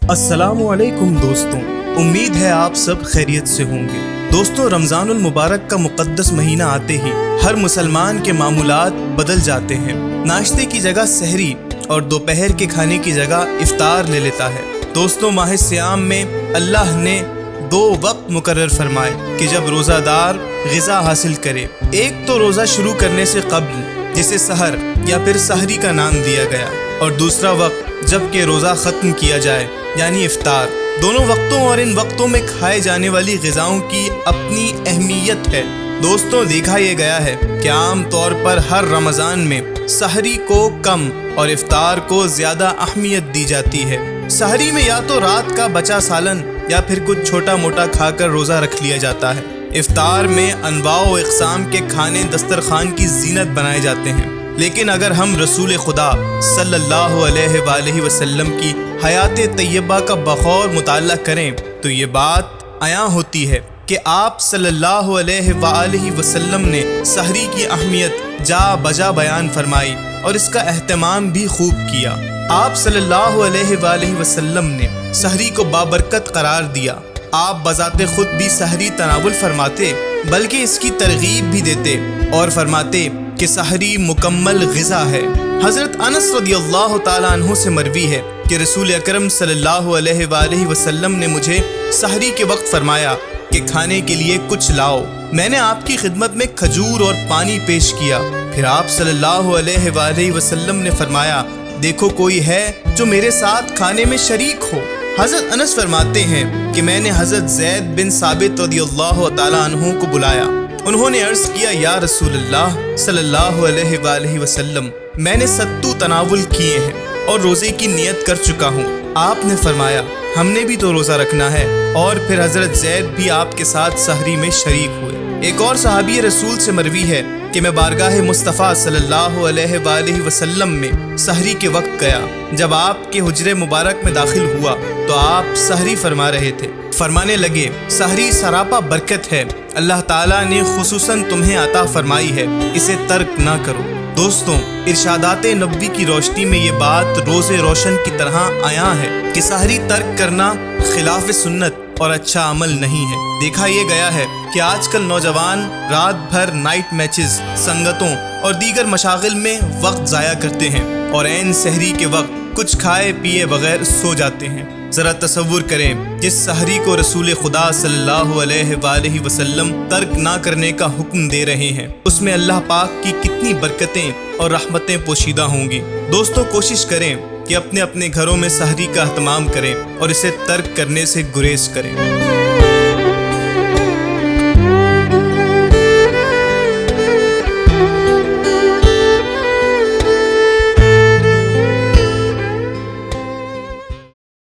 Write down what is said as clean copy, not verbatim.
अस्सलामुअलैकुम दोस्तों, उम्मीद है आप सब खैरियत से होंगे। दोस्तों, रमज़ानुल मुबारक का मुक़द्दस महीना आते ही हर मुसलमान के मामूलात बदल जाते हैं। नाश्ते की जगह सहरी और दोपहर के खाने की जगह इफ्तार ले लेता है। दोस्तों, माह सियाम में अल्लाह ने 2 वक्त मुकर्रर फरमाए कि जब रोज़ादार ग़िज़ा हासिल करे। एक तो रोज़ा शुरू करने से क़ब्ल, जिसे सहर या फिर सहरी का नाम दिया गया, और दूसरा वक्त जबकि रोज़ा ख़त्म किया जाए यानी इफ्तार। दोनों वक्तों और इन वक्तों में खाए जाने वाली ग़िज़ाओं की अपनी अहमियत है। दोस्तों, देखा यह गया है कि आम तौर पर हर रमज़ान में सहरी को कम और इफ्तार को ज़्यादा अहमियत दी जाती है। सहरी में या तो रात का बचा सालन या फिर कुछ छोटा मोटा खाकर रोज़ा रख लिया जाता है। इफ्तार में अनवाओ इक़साम के खाने दस्तरखान की ज़ीनत बनाए जाते हैं। लेकिन अगर हम रसूल खुदा सल्लल्लाहु अलैहि वसल्लम की हयात तैयबा का बखौर मुताला करें तो ये बात आया होती है कि आप सल्लल्लाहु अलैहि वसल्लम ने सहरी की अहमियत जा बजा बयान फरमाई और इसका एहतमाम भी खूब किया। आप सल्लल्लाहु अलैहि वसल्लम ने सहरी को बाबरकत करार दिया। आप बज़ाते खुद भी सहरी तनावुल फरमाते, बल्कि इसकी तरगीब भी देते और फरमाते कि सहरी मुकम्मल ग़िज़ा है। हज़रत अनस रदियल्लाहु ताला अन्हु से मरवी है कि रसूल अकरम सल्लल्लाहु अलैहि वसल्लम ने मुझे सहरी के वक्त फरमाया कि खाने के लिए कुछ लाओ। मैंने आपकी खिदमत में खजूर और पानी पेश किया। फिर आप सल्लल्लाहु अलैहि वसल्लम ने फरमाया, देखो कोई है जो मेरे साथ खाने में शरीक हो। हज़रत अनस फरमाते हैं कि मैंने हज़रत ज़ैद बिन साबित रदियल्लाहु ताला अन्हु को बुलाया। उन्होंने अर्ज़ किया, या रसूलल्लाह सल्लल्लाहु अलैहि वसल्लम, मैंने सत्तू तनावुल किए हैं और रोज़े की नियत कर चुका हूँ। आपने फरमाया, हमने भी तो रोज़ा रखना है। और फिर हज़रत ज़ैद भी आपके साथ सहरी में शरीक हुए। एक और सहाबी रसूल से मरवी है कि मैं बारगाह मुस्तफ़ा सल्लल्लाहु अलैहि वसल्लम में सहरी के वक्त गया। जब आपके हुजरे मुबारक में दाखिल हुआ तो आप सहरी फरमा रहे थे। फरमाने लगे, सहरी सरापा बरकत है, अल्लाह ताला ने खुसूसन तुम्हें अता फरमाई है, इसे तर्क ना करो। दोस्तों, इरशादात नबवी की रोशनी में ये बात रोज़े रोशन की तरह आया है कि सहरी तर्क करना खिलाफ सुन्नत और अच्छा अमल नहीं है। देखा ये गया है कि आजकल नौजवान रात भर नाइट मैचेस, संगतों और दीगर मशागिल में वक्त ज़ाया करते हैं और ऐन सहरी के वक्त कुछ खाए पिए बगैर सो जाते हैं। ज़रा तसव्वुर करें, जिस सहरी को रसूल खुदा सल्लल्लाहु अलैहि वसल्लम तर्क ना करने का हुक्म दे रहे हैं, उसमें अल्लाह पाक की कितनी बरकतें और रहमतें पोशीदा होंगी। दोस्तों, कोशिश करें कि अपने अपने घरों में सहरी का अहतमाम करें और इसे तर्क करने से गुरेज करें।